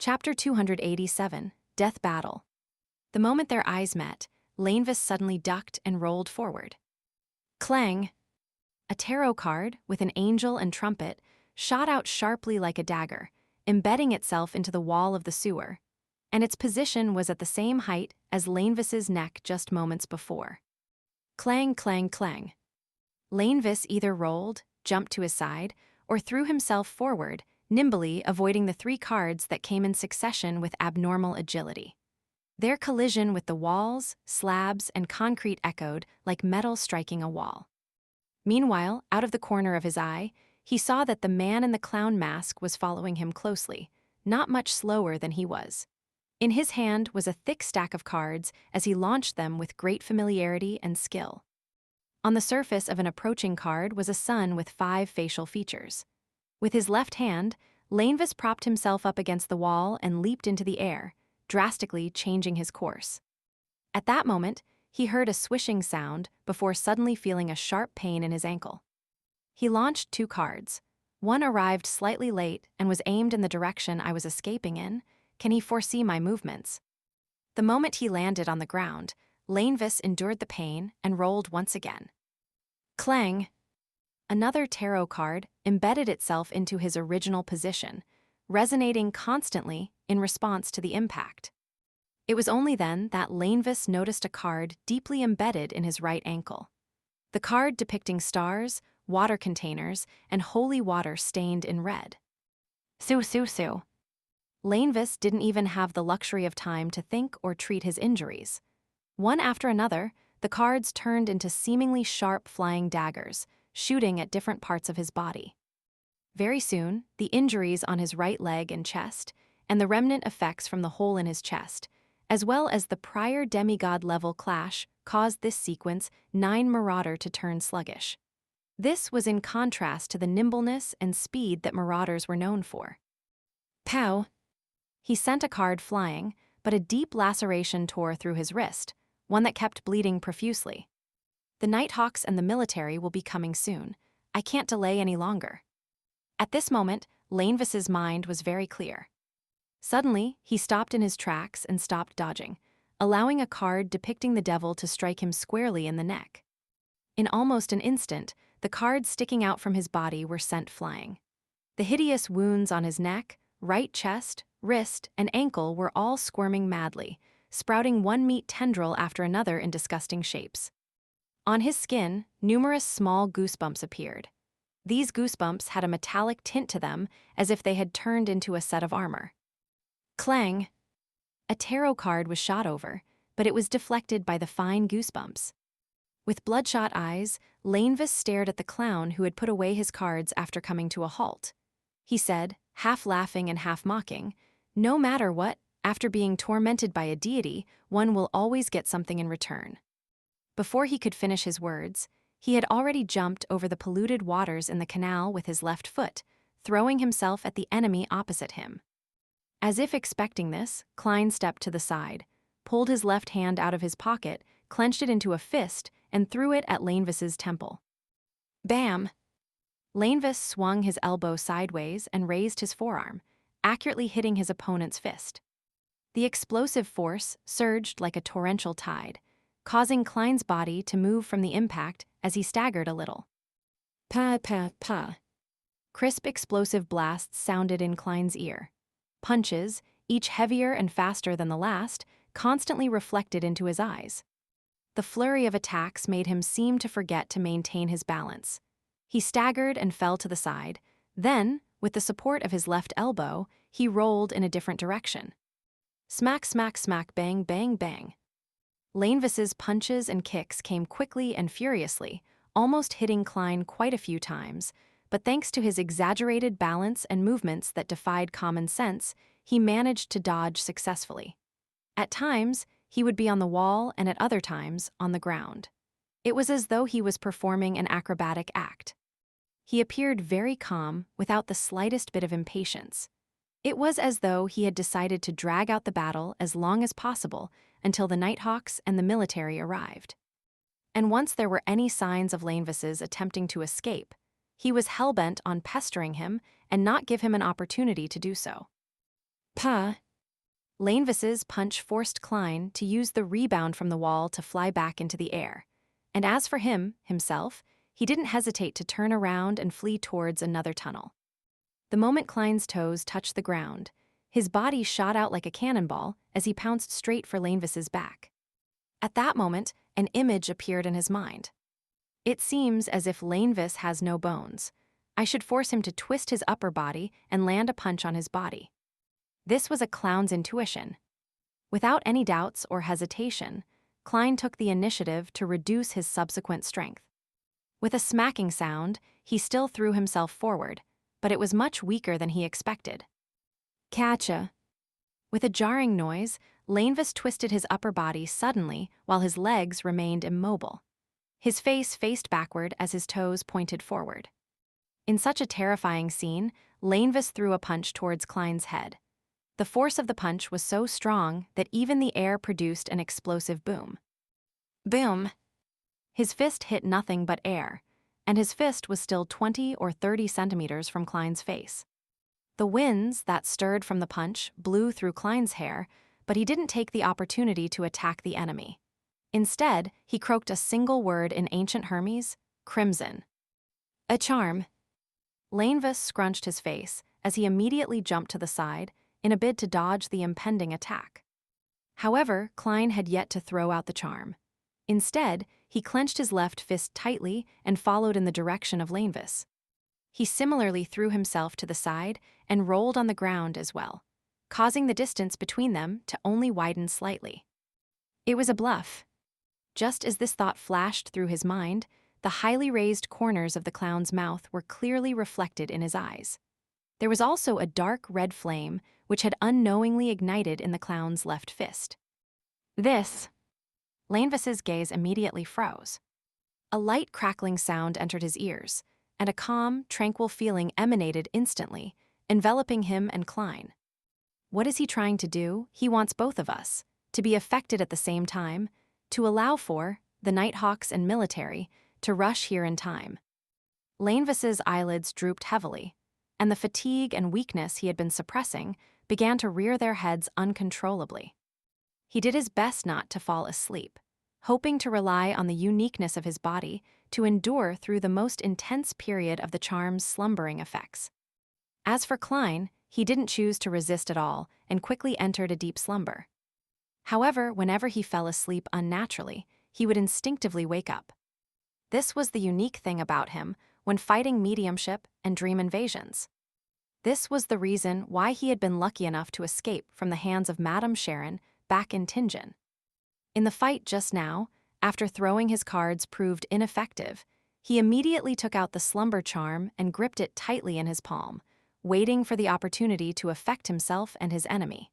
Chapter 287, Death Battle. The moment their eyes met, Lainvis suddenly ducked and rolled forward. Clang! A tarot card, with an angel and trumpet, shot out sharply like a dagger, embedding itself into the wall of the sewer, and its position was at the same height as Lainvis's neck just moments before. Clang, clang, clang. Lainvis either rolled, jumped to his side, or threw himself forward, nimbly avoiding the three cards that came in succession with abnormal agility. Their collision with the walls, slabs, and concrete echoed like metal striking a wall. Meanwhile, out of the corner of his eye, he saw that the man in the clown mask was following him closely, not much slower than he was. In his hand was a thick stack of cards as he launched them with great familiarity and skill. On the surface of an approaching card was a sun with 5 facial features. With his left hand, Lainvis propped himself up against the wall and leaped into the air, drastically changing his course. At that moment, he heard a swishing sound before suddenly feeling a sharp pain in his ankle. He launched 2 cards. One arrived slightly late and was aimed in the direction I was escaping in. Can he foresee my movements? The moment he landed on the ground, Lainvis endured the pain and rolled once again. Clang! Another tarot card embedded itself into his original position, resonating constantly in response to the impact. It was only then that Lainvis noticed a card deeply embedded in his right ankle. The card depicting stars, water containers, and holy water stained in red. Su su su. Lainvis didn't even have the luxury of time to think or treat his injuries. One after another, the cards turned into seemingly sharp flying daggers, shooting at different parts of his body. Very soon, the injuries on his right leg and chest, and the remnant effects from the hole in his chest, as well as the prior demigod-level clash, caused this sequence 9 Marauder to turn sluggish. This was in contrast to the nimbleness and speed that Marauders were known for. Pow! He sent a card flying, but a deep laceration tore through his wrist, one that kept bleeding profusely. The Nighthawks and the military will be coming soon. I can't delay any longer. At this moment, Lainvis's mind was very clear. Suddenly, he stopped in his tracks and stopped dodging, allowing a card depicting the devil to strike him squarely in the neck. In almost an instant, the cards sticking out from his body were sent flying. The hideous wounds on his neck, right chest, wrist, and ankle were all squirming madly, sprouting one meat tendril after another in disgusting shapes. On his skin, numerous small goosebumps appeared. These goosebumps had a metallic tint to them, as if they had turned into a set of armor. Clang! A tarot card was shot over, but it was deflected by the fine goosebumps. With bloodshot eyes, Lainvis stared at the clown who had put away his cards after coming to a halt. He said, half laughing and half mocking, "No matter what, after being tormented by a deity, one will always get something in return." Before he could finish his words, he had already jumped over the polluted waters in the canal with his left foot, throwing himself at the enemy opposite him. As if expecting this, Klein stepped to the side, pulled his left hand out of his pocket, clenched it into a fist, and threw it at Lainvis's temple. Bam! Lainvis swung his elbow sideways and raised his forearm, accurately hitting his opponent's fist. The explosive force surged like a torrential tide, causing Klein's body to move from the impact as he staggered a little. Pa pa pa. Crisp explosive blasts sounded in Klein's ear. Punches, each heavier and faster than the last, constantly reflected into his eyes. The flurry of attacks made him seem to forget to maintain his balance. He staggered and fell to the side. Then, with the support of his left elbow, he rolled in a different direction. Smack, smack, smack, bang, bang, bang. Lainvis's punches and kicks came quickly and furiously, almost hitting Klein quite a few times, but thanks to his exaggerated balance and movements that defied common sense, he managed to dodge successfully. At times, he would be on the wall and at other times, on the ground. It was as though he was performing an acrobatic act. He appeared very calm, without the slightest bit of impatience. It was as though he had decided to drag out the battle as long as possible until the Nighthawks and the military arrived. And once there were any signs of Lainvis's attempting to escape, he was hell-bent on pestering him and not give him an opportunity to do so. Pa. Lanevis's punch forced Klein to use the rebound from the wall to fly back into the air. And as for himself, he didn't hesitate to turn around and flee towards another tunnel. The moment Klein's toes touched the ground, his body shot out like a cannonball as he pounced straight for Lanevis's back. At that moment, an image appeared in his mind. It seems as if Lanevis has no bones. I should force him to twist his upper body and land a punch on his body. This was a clown's intuition. Without any doubts or hesitation, Klein took the initiative to reduce his subsequent strength. With a smacking sound, he still threw himself forward, but it was much weaker than he expected. Catcha. With a jarring noise, Lanevis twisted his upper body suddenly while his legs remained immobile. His face faced backward as his toes pointed forward. In such a terrifying scene, Lanevis threw a punch towards Klein's head. The force of the punch was so strong that even the air produced an explosive boom. Boom! His fist hit nothing but air, and his fist was still 20 or 30 centimeters from Klein's face. The winds that stirred from the punch blew through Klein's hair, but he didn't take the opportunity to attack the enemy. Instead, he croaked a single word in ancient Hermes, crimson. A charm. Lanevis scrunched his face as he immediately jumped to the side in a bid to dodge the impending attack. However, Klein had yet to throw out the charm. Instead, he clenched his left fist tightly and followed in the direction of Lanevis. He similarly threw himself to the side and rolled on the ground as well, causing the distance between them to only widen slightly. It was a bluff. Just as this thought flashed through his mind, the highly raised corners of the clown's mouth were clearly reflected in his eyes. There was also a dark red flame which had unknowingly ignited in the clown's left fist. This. Lanevis's gaze immediately froze. A light crackling sound entered his ears, and a calm, tranquil feeling emanated instantly, enveloping him and Klein. What is he trying to do? He wants both of us to be affected at the same time, to allow for the Nighthawks and military to rush here in time. Lanevis's eyelids drooped heavily, and the fatigue and weakness he had been suppressing began to rear their heads uncontrollably. He did his best not to fall asleep, hoping to rely on the uniqueness of his body to endure through the most intense period of the charm's slumbering effects. As for Klein, he didn't choose to resist at all and quickly entered a deep slumber. However, whenever he fell asleep unnaturally, he would instinctively wake up. This was the unique thing about him when fighting mediumship and dream invasions. This was the reason why he had been lucky enough to escape from the hands of Madame Sharon back in Tingen. In the fight just now, after throwing his cards proved ineffective, he immediately took out the slumber charm and gripped it tightly in his palm, waiting for the opportunity to affect himself and his enemy.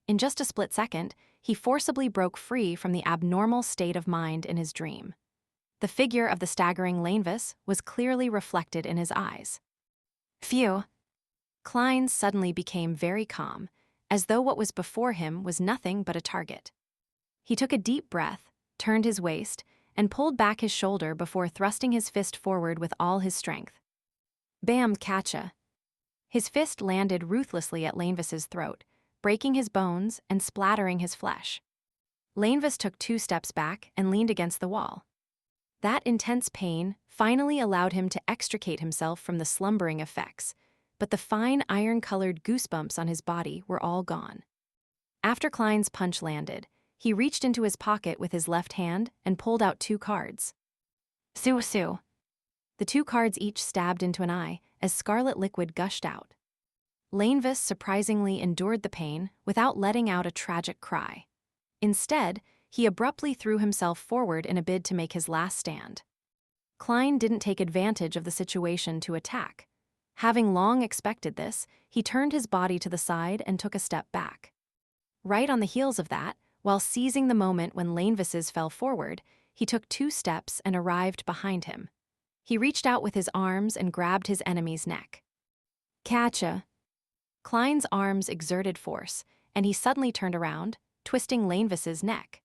In just a split second, he forcibly broke free from the abnormal state of mind in his dream. The figure of the staggering Lanevis was clearly reflected in his eyes. Phew! Klein suddenly became very calm, as though what was before him was nothing but a target. He took a deep breath, turned his waist, and pulled back his shoulder before thrusting his fist forward with all his strength. Bam, catcha! His fist landed ruthlessly at Lanevis's throat, breaking his bones and splattering his flesh. Lanevis took 2 steps back and leaned against the wall. That intense pain finally allowed him to extricate himself from the slumbering effects, but the fine iron-colored goosebumps on his body were all gone. After Klein's punch landed, he reached into his pocket with his left hand and pulled out 2 cards. Su-su. The 2 cards each stabbed into an eye as scarlet liquid gushed out. Lanevis surprisingly endured the pain without letting out a tragic cry. Instead, he abruptly threw himself forward in a bid to make his last stand. Klein didn't take advantage of the situation to attack. Having long expected this, he turned his body to the side and took a step back. Right on the heels of that, while seizing the moment when Lanevis's fell forward, he took 2 steps and arrived behind him. He reached out with his arms and grabbed his enemy's neck. Catcha! Klein's arms exerted force, and he suddenly turned around, twisting Lanevis's neck.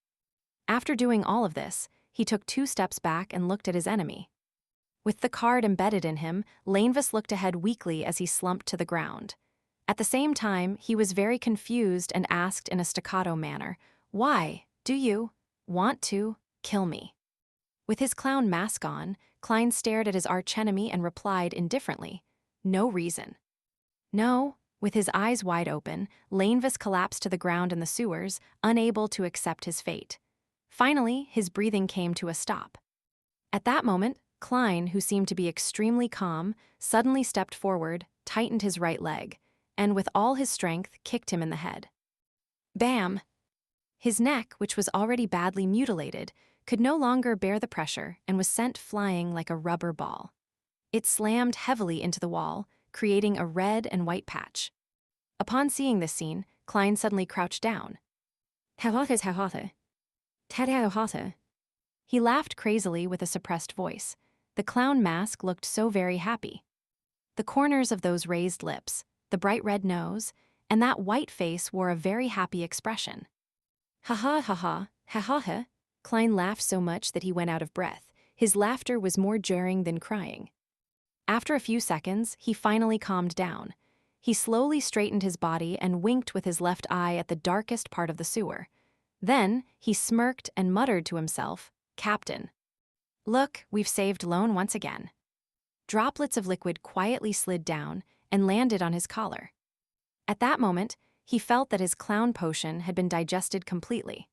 After doing all of this, he took 2 steps back and looked at his enemy. With the card embedded in him, Lanevis looked ahead weakly as he slumped to the ground. At the same time, he was very confused and asked in a staccato manner, "Why, do you want to kill me?" With his clown mask on, Klein stared at his archenemy and replied indifferently, "No reason." No. With his eyes wide open, Lainvis collapsed to the ground in the sewers, unable to accept his fate. Finally, his breathing came to a stop. At that moment, Klein, who seemed to be extremely calm, suddenly stepped forward, tightened his right leg, and with all his strength kicked him in the head. Bam! His neck, which was already badly mutilated, could no longer bear the pressure and was sent flying like a rubber ball. It slammed heavily into the wall, creating a red and white patch. Upon seeing this scene, Klein suddenly crouched down. He laughed crazily with a suppressed voice. The clown mask looked so very happy. The corners of those raised lips, the bright red nose, and that white face wore a very happy expression. Ha ha ha ha, ha ha ha. Klein laughed so much that he went out of breath. His laughter was more jarring than crying. After a few seconds, he finally calmed down. He slowly straightened his body and winked with his left eye at the darkest part of the sewer. Then, he smirked and muttered to himself, "Captain. Look, we've saved Lone once again." Droplets of liquid quietly slid down and landed on his collar. At that moment, he felt that his clown potion had been digested completely.